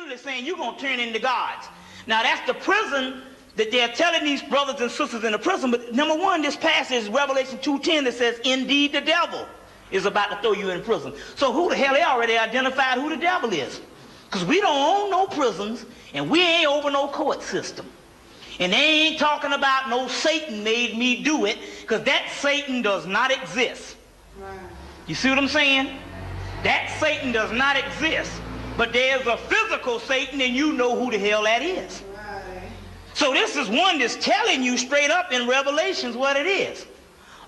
literally saying you're going to turn into gods. Now that's the prison that they're telling these brothers and sisters in the prison. But number one, this passage is Revelation 2:10 that says, indeed the devil is about to throw you in prison. So who the hell, they already identified who the devil is. Because we don't own no prisons, and we ain't over no court system. And they ain't talking about no Satan made me do it, because that Satan does not exist. Right. You see what I'm saying? That Satan does not exist. But there's a physical Satan, and you know who the hell that is. Right. So this is one that's telling you straight up in Revelations what it is.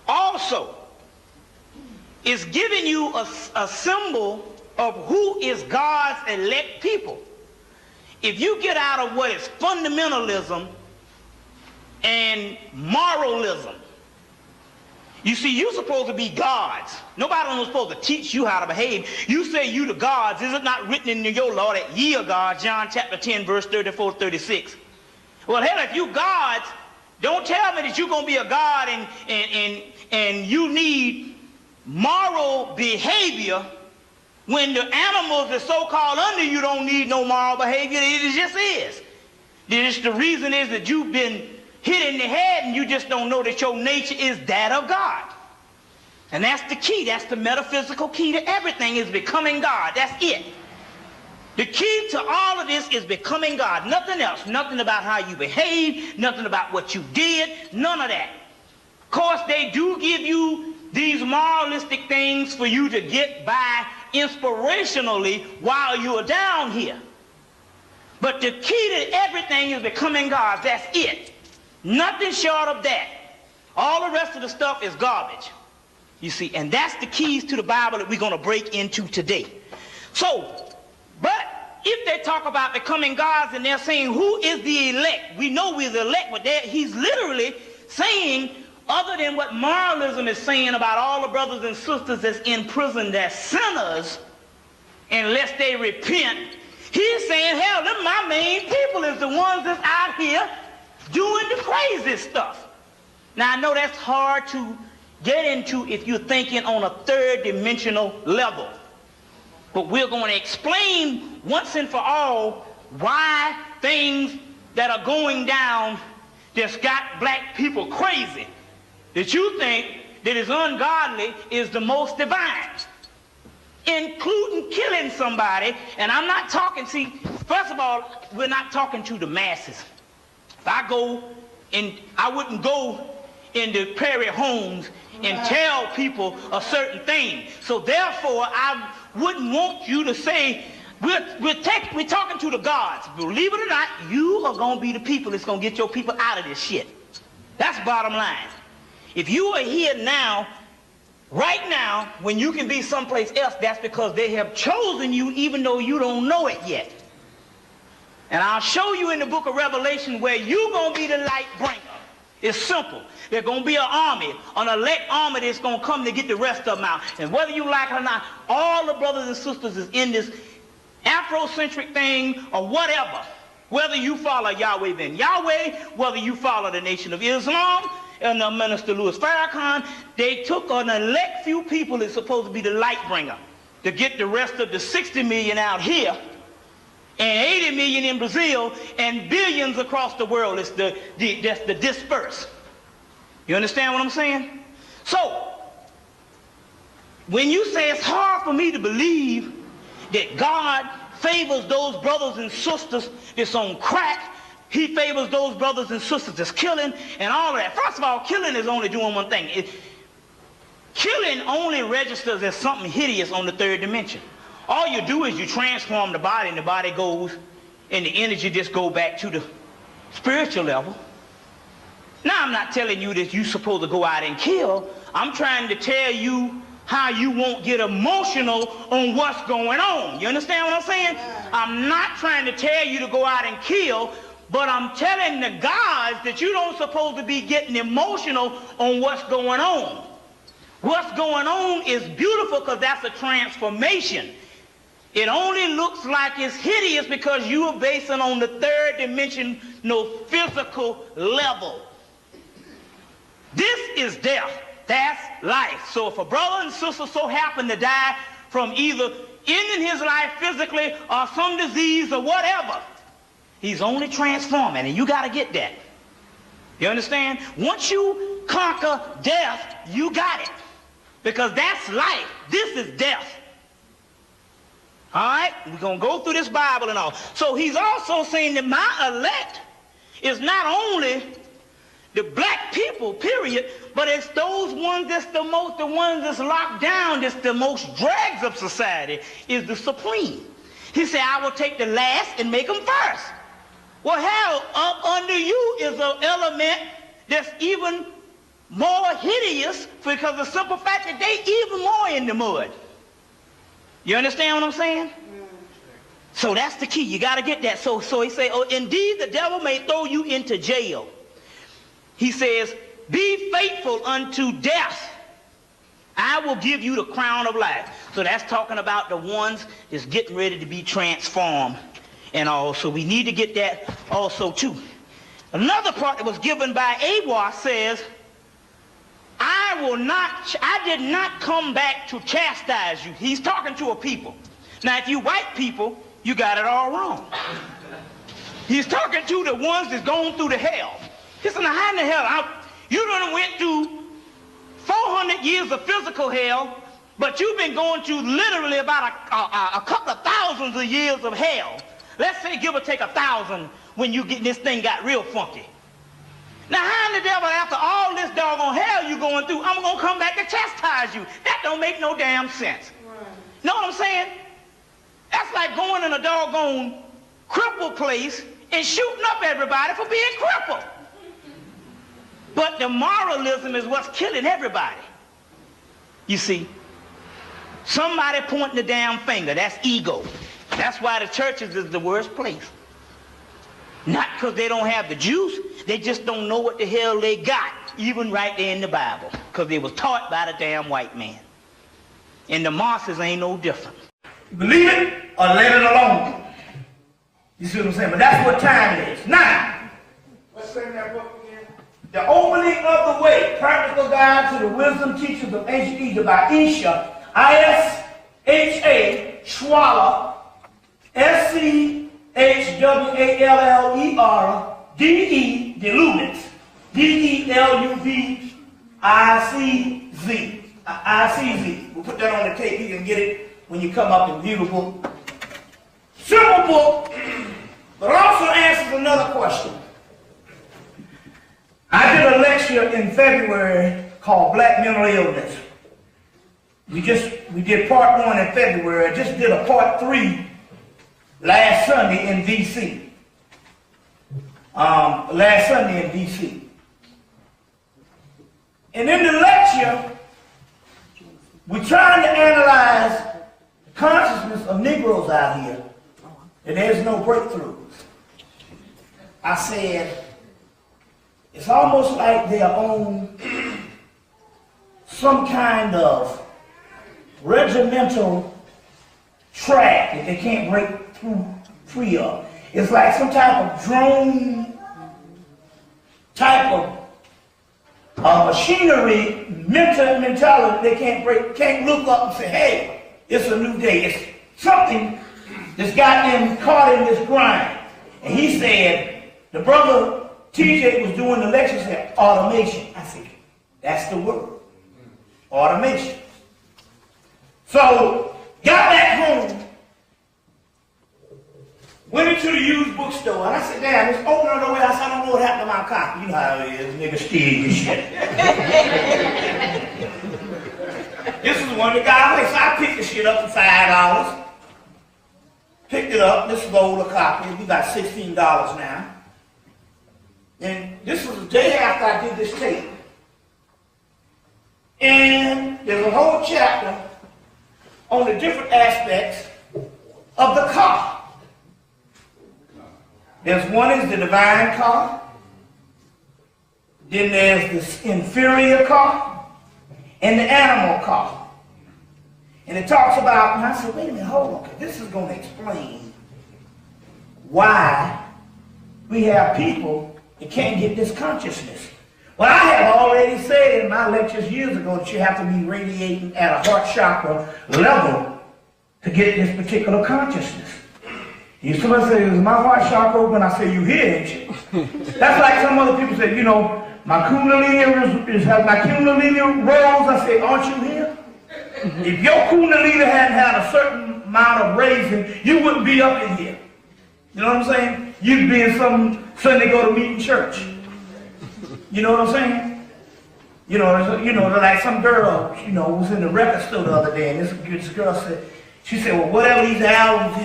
Also, it's giving you a symbol of who is God's elect people. If you get out of what is fundamentalism and moralism, you see, you're supposed to be gods. Nobody's supposed to teach you how to behave. You say you the gods. Is it not written in your law that ye are gods? John chapter 10, verse 34, 36. Well, hell, if you gods, don't tell me that you're going to be a god and you need moral behavior when the animals that so-called under you don't need no moral behavior. It just is. The reason is that you've been hit in the head and you just don't know that your nature is that of God. And that's the key. That's the metaphysical key to everything, is becoming God. That's it. The key to all of this is becoming God. Nothing else. Nothing about how you behave. Nothing about what you did. None of that. Of course, they do give you these moralistic things for you to get by inspirationally while you are down here. But the key to everything is becoming God. That's it. Nothing short of that. All the rest of the stuff is garbage. You see, and that's the keys to the Bible that we're going to break into today. So, but if they talk about becoming gods and they're saying who is the elect, we know we're the elect, but he's literally saying, other than what moralism is saying about all the brothers and sisters that's in prison, that's sinners, unless they repent, he's saying, hell, them my main people is the ones that's out here doing the crazy stuff. Now, I know that's hard to get into if you're thinking on a third dimensional level. But we're going to explain once and for all why things that are going down that's got black people crazy, that you think that is ungodly, is the most divine, including killing somebody. And I'm not talking, see, first of all, we're not talking to the masses. If I go and I wouldn't go into prairie homes and tell people a certain thing. So therefore, I wouldn't want you to say, we're talking to the gods. Believe it or not, you are going to be the people that's going to get your people out of this shit. That's bottom line. If you are here now, right now, when you can be someplace else, that's because they have chosen you even though you don't know it yet. And I'll show you in the book of Revelation where you're going to be the light bringer. It's simple. There's going to be an army, an elect army that's going to come to get the rest of them out. And whether you like it or not, all the brothers and sisters is in this Afrocentric thing or whatever. Whether you follow Yahweh then Yahweh, whether you follow the Nation of Islam and the Minister Louis Farrakhan, they took an elect few people that's supposed to be the light bringer to get the rest of the 60 million out here and 80 million in Brazil and billions across the world. It's that's the disperse. You understand what I'm saying? So, when you say it's hard for me to believe that God favors those brothers and sisters that's on crack, he favors those brothers and sisters that's killing and all of that. First of all, killing is only doing one thing. Killing only registers as something hideous on the third dimension. All you do is you transform the body and the body goes and the energy just go back to the spiritual level. Now, I'm not telling you that you're supposed to go out and kill. I'm trying to tell you how you won't get emotional on what's going on. You understand what I'm saying? I'm not trying to tell you to go out and kill, but I'm telling the gods that you don't supposed to be getting emotional on what's going on. What's going on is beautiful because that's a transformation. It only looks like it's hideous because you are basing on the third dimension, no physical level. This is death. That's life. So if a brother and sister so happen to die from either ending his life physically or some disease or whatever. He's only transforming, and you got to get that. You understand? Once you conquer death, you got it. Because that's life. This is death. All right? We're going to go through this Bible and all. So he's also saying that my elect is not only the black people, period, but it's those ones that's the ones that's locked down, that's the most dregs of society, is the supreme. He said, I will take the last and make them first. Well, hell, up under you is an element that's even more hideous because of the simple fact that they even more in the mud. You understand what I'm saying? So that's the key. You got to get that. So he say, oh, indeed the devil may throw you into jail. He says, be faithful unto death. I will give you the crown of life. So that's talking about the ones that's getting ready to be transformed and all. So we need to get that also too. Another part that was given by Awar says, I did not come back to chastise you. He's talking to a people. Now, if you white people, you got it all wrong. He's talking to the ones that's going through the hell. He said, now how in the hell? You done went through 400 years of physical hell, but you've been going through literally about a couple of thousands of years of hell. Let's say give or take 1,000 when you get this thing got real funky. Now how in the devil, after all this doggone hell you going through, I'm going to come back to chastise you? That don't make no damn sense. Right. Know what I'm saying? That's like going in a doggone crippled place and shooting up everybody for being crippled. But the moralism is what's killing everybody. You see, somebody pointing the damn finger, that's ego. That's why the churches is the worst place. Not because they don't have the juice, they just don't know what the hell they got, even right there in the Bible, because they was taught by the damn white man. And the mosses ain't no different. Believe it or let it alone. You see what I'm saying? But that's what time it is. Now, let's sing that book again. The Opening of the Way, Practical Guide to the Wisdom Teachers of Ancient Egypt by Isha, I-S-H-A, Schwaller, S-C-H-W-A-L-L-E-R, D-E, D-E-L-U-V-I-C-Z. I-C-Z. We'll put that on the tape. You can get it when you come up and view the book. Simple book, but also answers another question. I did a lecture in February called Black Mental Illness. We did part 1 in February. I just did a part 3 last Sunday in D.C. And in the lecture, we're trying to analyze the consciousness of Negroes out here, and there's no breakthroughs. I said, it's almost like they're on some kind of regimental track that they can't break free of. It's like some type of drone type of machinery, mentality they can't look up and say, hey, it's a new day. It's something that's got them caught in this grind. And he said, the brother TJ was doing the lecture, said automation. I said, that's the word. Automation. So, got back home, went into the used bookstore, and I said, damn, just open the way. I said, I don't know what happened to my copy. You know how it is, nigga steal your shit. This is one of the guys, so I picked the shit up for $5. Picked it up, this is the older copy, we got $16 now. And this was the day after I did this tape. And there's a whole chapter on the different aspects of the car. There's one is the divine car. Then there's this inferior car and the animal car. And it talks about, and I said, wait a minute, hold on, this is going to explain why we have people that can't get this consciousness. Well, I have already said in my lectures years ago that you have to be radiating at a heart chakra level to get this particular consciousness. Somebody says, is my heart chakra open? I say, you hear, ain't you? That's like some other people say, you know, my kundalini has my kundalini rose. I say, aren't you here? If your kundalini hadn't had a certain amount of raising, you wouldn't be up in here. You know what I'm saying? You'd be in some Sunday go to meeting church. You know what I'm saying? You know, like some girl, you know, was in the record store the other day, and this girl said, she said, well, whatever these albums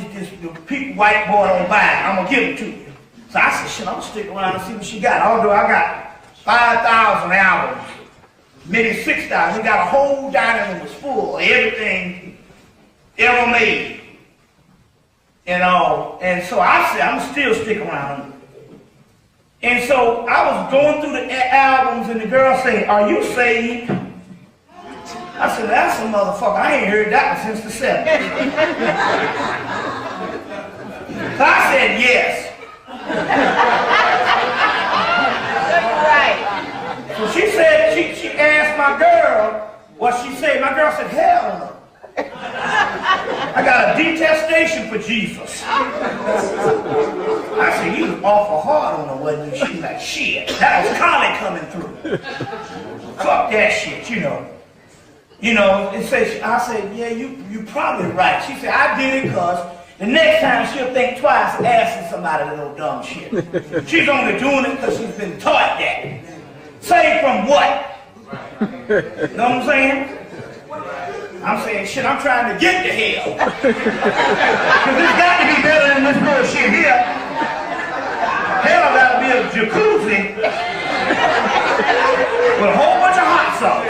the white boy don't buy, I'm going to give it to you. So I said, shit, I'm going to stick around and see what she got. Although I got 5,000 albums, maybe 6,000. We got a whole dining room was full of everything ever made. And so I said, I'm still stick around. And so I was going through the albums, and the girl said, are you saved? I said, that's a motherfucker. I ain't heard that one since the 70s. So I said, yes. Right. So she said, she asked my girl what she said. My girl said, hell no. I got a detestation for Jesus. I said, you was awful hard on her, wasn't you? She's like, shit, that was Connie coming through. Fuck that shit, you know. You know, I said, yeah, you probably right. She said, I did it because the next time she'll think twice asking somebody a little dumb shit. She's only doing it because she's been taught that. Saved from what? You know what I'm saying? I'm saying, shit, I'm trying to get to hell. Because it's got to be better than this bullshit here. Hell got to be a jacuzzi with a whole bunch of hot sauce.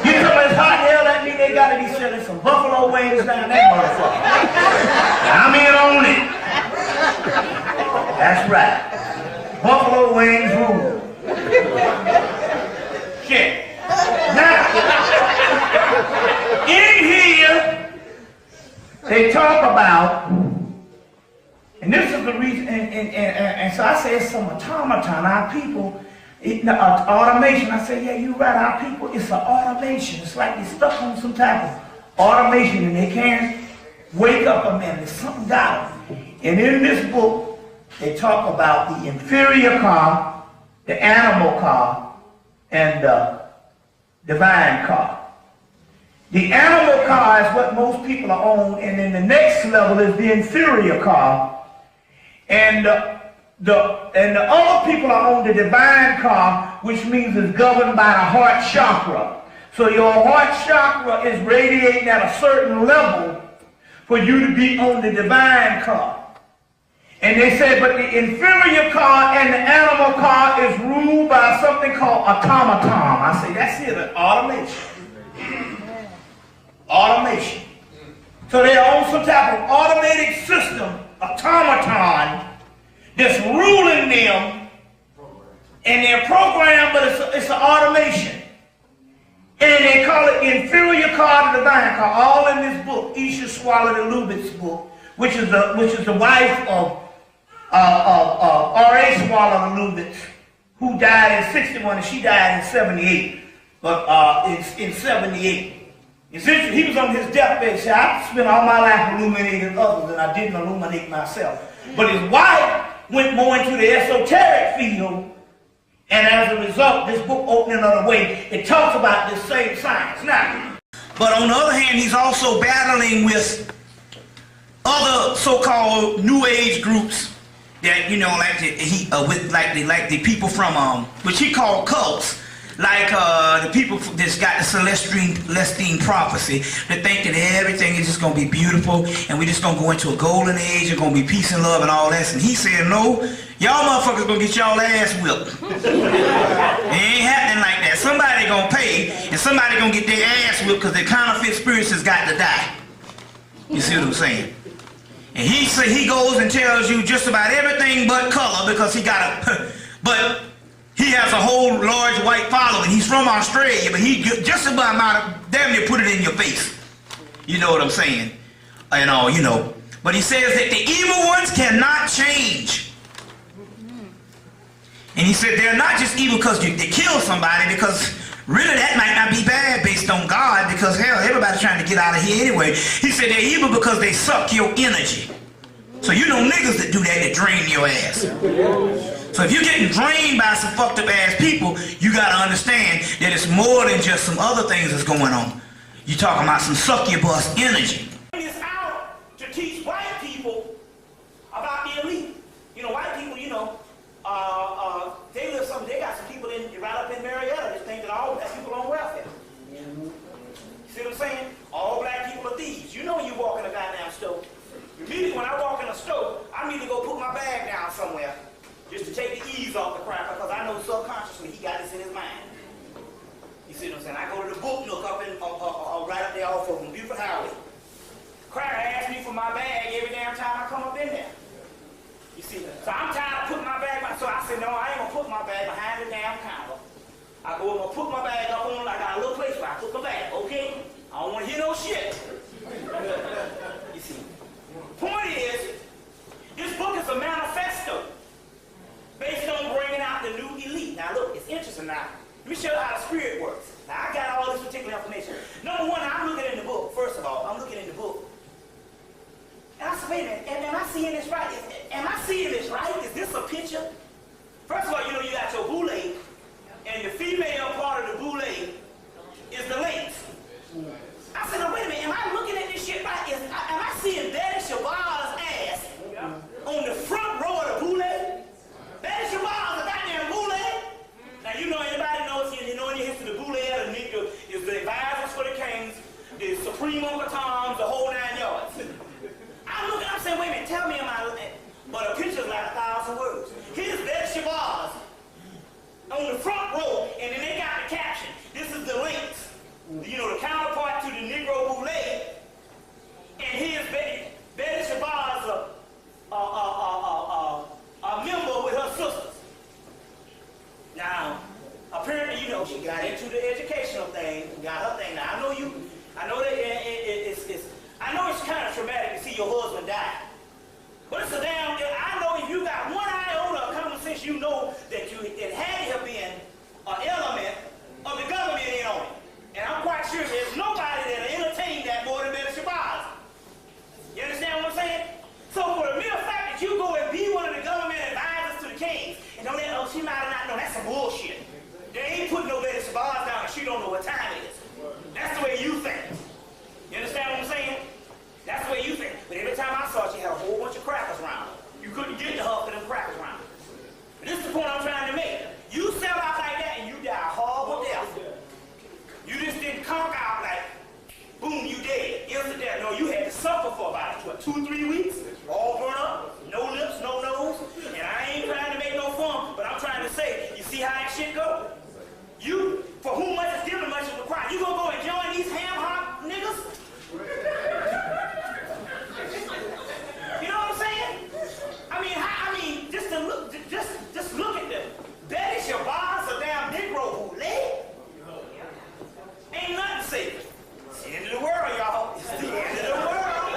You know it's hot hell, that means they got to be selling some buffalo wings down that motherfucker. I'm in on it. That's right. Buffalo wings rule. Shit. Now, in here, they talk about, and this is the reason, and so I say it's some automaton. Our people, automation. I say, yeah, you're right. Our people, it's an automation. It's like they're stuck on some type of automation, and they can't wake up a minute. Something got them. And in this book, they talk about the inferior car, the animal car, and the divine car. The animal car is what most people are on, and then the next level is the inferior car. And the other people are on the divine car, which means it's governed by the heart chakra. So your heart chakra is radiating at a certain level for you to be on the divine car. And they said, but the inferior car and the animal car is ruled by something called automaton. I say, that's it, an automation. Automation. So they're on some type of automated system, automaton, that's ruling them, and they're programmed, but it's an automation. And they call it inferior car to divine car. All in this book, Isha Swallowed Lubit's book, which is the wife of R.A. Swallowed Lubitz, who died in 61 and she died in 78. But in 78. He was on his deathbed. Said, I spent all my life illuminating others and I didn't illuminate myself. But his wife went more into the esoteric field, and as a result, this book Opening of the Way, it talks about this same science. Now, but on the other hand, he's also battling with other so-called New Age groups that, you know, like the people from which he called cults. Like the people that's got the Celestine prophecy, that think that everything is just going to be beautiful and we're just going to go into a golden age, it's going to be peace and love and all that. And he said, no, y'all motherfuckers going to get y'all ass whipped. It ain't happening like that. Somebody going to pay and somebody going to get their ass whipped because their counterfeit spirits has got to die. You see what I'm saying? And he goes and tells you just about everything but color because he got a... but... he has a whole large white following. He's from Australia, but he just about damn near put it in your face. You know what I'm saying? And all, you know. But he says that the evil ones cannot change. And he said they're not just evil because they kill somebody, because Really, that might not be bad based on God, because hell, everybody's trying to get out of here anyway. He said they're evil because they suck your energy. So you know niggas that do that drain your ass. So if you're getting drained by some fucked up ass people, you gotta understand that it's more than just some other things that's going on. You're talking about some succubus energy. It's out to teach white people about the elite. You know, white people, you know, they got some people right up in Marietta that think that all black people are on welfare. You see what I'm saying? All black people are thieves. You know when you walk in a goddamn store. Immediately when I walk in a store, I need to go put my bag down somewhere just to take the ease off the cracker, because I know subconsciously he got this in his mind. You see what I'm saying? I go to the book nook up in, right up there off of Buford Highway. Cracker asks me for my bag every damn time I come up in there. You see, so I'm tired of putting my bag behind. So I said, no, I ain't gonna put my bag behind the damn counter. I go, I'm gonna put my bag up on, I got a little place where I put my bag, okay? I don't wanna hear no shit. You see, point is, this book is a manifesto based on bringing out the new elite. Now look, it's interesting now. Let me show you how the spirit works. Now I got all this particular information. Number one, I'm looking in the book. First of all, I'm looking in the book. And I said, wait a minute, am I seeing this right? Am I seeing this right? Is this a picture? First of all, you know you got your boule, and the female part of the boule is the links. I said, no, wait a minute, am I looking at this shit right? Am I seeing Betty Shabazz ass on the front row of the boule? Betty Shabazz, a goddamn boule? Now, you know, anybody knows, you know in your history, the boule of the Negro is the advisors for the kings, the supreme Uncle Toms, the whole 9 yards. I'm looking, I'm saying, wait a minute, tell me am I looking at, but a picture's like 1,000 words. Here's Betty Shabazz on the front row, and then they got the caption. This is the links, you know, the counterpart to the Negro boule. And here's Betty Shabazz, a member with her sisters. Now, apparently, you know, she got into the educational thing, got her thing. Now, I know that I know it's kind of traumatic to see your husband die. But it's a damn, I know if you got one iota of common sense, you know that it had to have been an element of the government in on it. And I'm quite sure there's nobody that'll entertain that more than Betty Shabazz. You understand what I'm saying? So for the mere fact that you go and be one of the government advisors to the kings, and don't let, oh, she might not know, that's some bullshit. They ain't putting no Betty Shabazz down and she don't know what time it is. That's the way you think. You understand what I'm saying? That's the way you think. But every time I saw her, she had a whole bunch of crackers around her. You couldn't get to her for them crackers around her. But this is the point I'm trying to make. You sell out like that and you die a horrible death. You just didn't conk out like, boom, you dead. Instant death. No, you had to suffer for about, what, 2-3 weeks? All burnt up, no lips, no nose. And I ain't trying to make no fun, but I'm trying to say, you see how that shit go? You, for whom much is given, much is required. You gonna go and join these ham-hock niggas? You know what I'm saying? I mean, just look at them. Betty Shabazz, a damn Negro boule. Ain't nothing safe. It's the end of the world, y'all. It's the end of the world.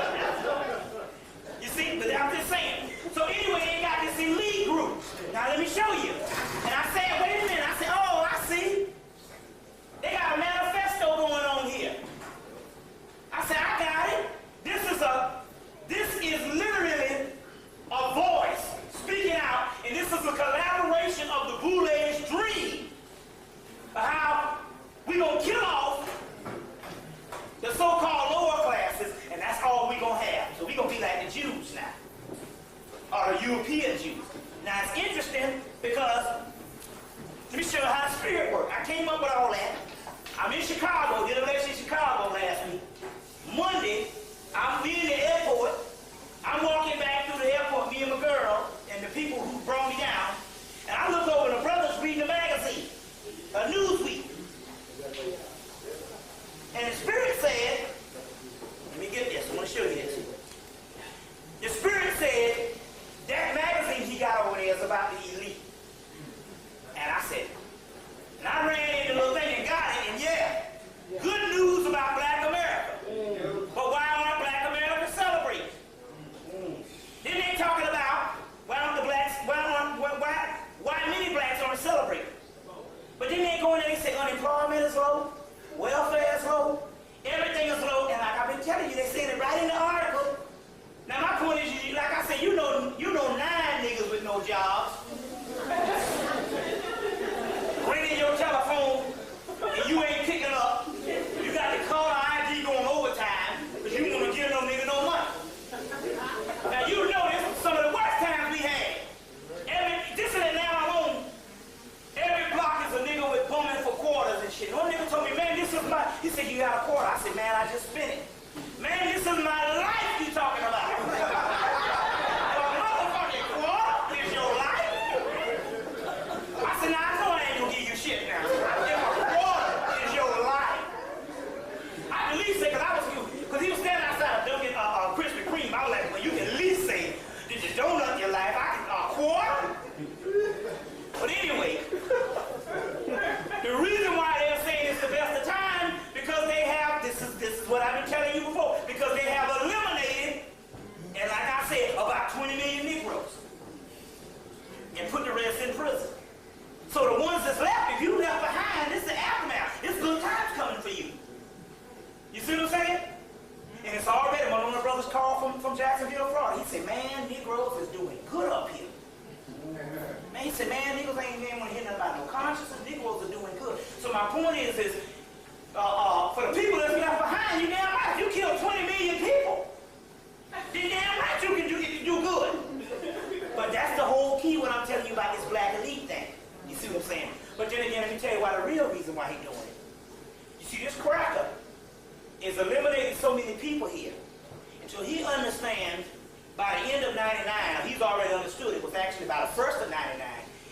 You see, but I'm just saying. So anyway, they got this elite group. Now let me show you. And I said, wait a minute. I said, oh, I see. They got a manifesto going on here. I said, I got it. This is literally a voice speaking out, and this is a collaboration of the Boule's dream of how we gonna kill off the so-called lower classes, and that's all we gonna have. So we gonna be like the Jews now, or the European Jews. Now it's interesting because let me show you how the spirit works. I came up with all that. I'm in Chicago, did a lecture in Chicago last week. Monday, I'm in the airport. I'm walking back through the airport, me and my girl, and the people who brought me down. And I look over, and the brother's reading a magazine, a Newsweek. And the Spirit said, let me get this, I want to show you this. The Spirit said, that magazine he got over there is about the elite. And I said, and I ran in the little thing and got it, and yeah, good news about Black America. But why aren't Black America celebrating? welfare is low, everything is low, and like I've been telling you, they said it right in the article. Now my point is, like I said, you know 9 niggas with no jobs. Ringing your telephone, and you ain't picking up. You got the caller ID going overtime, because you want to give no nigga no money. Now you know this was some of the worst times we had. This is now alone. Every block is a nigga with bumming for quarters and shit. One nigga told me, man, this is my, he said, you got a quarter. I said, man, I just spent it. Man, this is my life you talking about. A motherfucking quarter is your life. I said, now I know I ain't gonna give you shit now. If a quarter is your life. I at least say, because he was standing outside of Dunkin' Krispy Kreme. I was like, well, you can at least say, did you donut your life? I can, quarter? But anyway, the reason why they're saying it's the best of time, because they have, this is what I've been telling you before, because they have eliminated, and like I said, about 20 million Negroes, and put the rest in prison. So the ones that's left, if you left behind, it's the aftermath. It's good times coming for you. You see what I'm saying? And it's already, one of my brothers called from Jacksonville, Florida. He said, man, Negroes is doing good up here. Man, he said, man, niggas ain't want to hear nothing about no consciousness. Negroes are doing good. So my point is for the people that's left behind, you damn right. You kill 20 million people. You damn right you can do good. But that's the whole key what I'm telling you about this black elite thing. You see what I'm saying? But then again, let me tell you why the real reason why he's doing it. You see, this cracker is eliminating so many people here until he understands by the end of 99, he's already understood it was actually by the first of 99,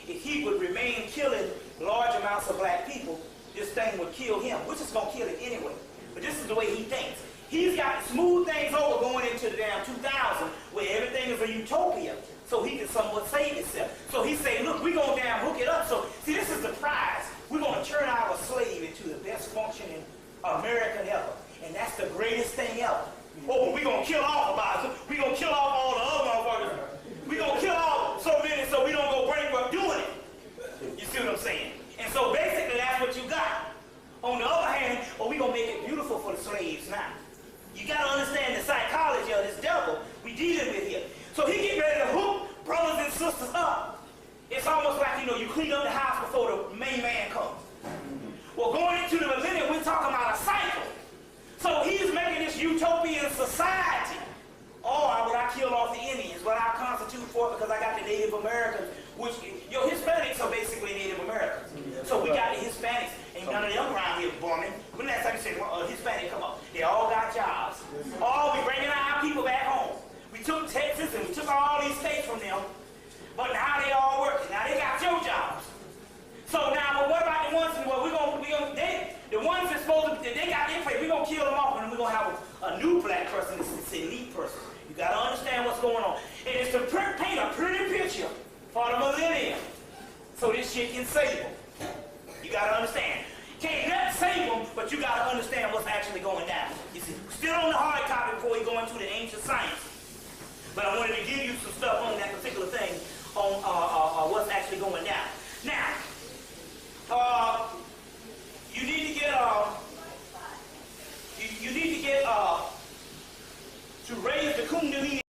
if he would remain killing large amounts of black people, this thing would kill him, which is going to kill it anyway. But this is the way he thinks. He's got to smooth things over going into the damn 2000 where everything is a utopia so he can somewhat save himself. So he say, look, we're going to damn hook it up. So, see, this is the prize. We're going to turn our slave into the best functioning American ever. And that's the greatest thing ever. Oh, we're going to kill off about it. We're going to kill off all the other motherfuckers. We're going to kill off so many so we don't go bankrupt doing it. You see what I'm saying? And so basically that's what you got. On the other hand, we're going to make it beautiful for the slaves now. You got to understand the psychology of this devil we dealing with here. So he get ready to hook brothers and sisters up. It's almost like, you clean up the house before the main man comes. Well, going into the millennium, we're talking about a cycle. So he's making this utopian society. Or would I kill off the Indians? What I constitute for because I got the Native Americans, which, Hispanics are basically Native Americans. So we got the Hispanics, and none of them around here bombing. When last time you said Hispanic come up, they all got jobs. We bringing our people back home. We took Texas and we took all these states from them, but now they all working. Now they got your jobs. So now, but what about the ones? Well, the ones that's supposed to, they got their place. We're gonna kill them off, and then we're gonna have a new black person, this elite person. You gotta understand what's going on. And it's to paint a pretty picture for the millennium, so this shit can save them. You gotta understand. Can't let save them, but you gotta understand what's actually going down. You see, still on the hard topic before we go into the ancient science. But I wanted to give you some stuff on that particular thing, on what's actually going down. Now, you need to get to raise the Kundalini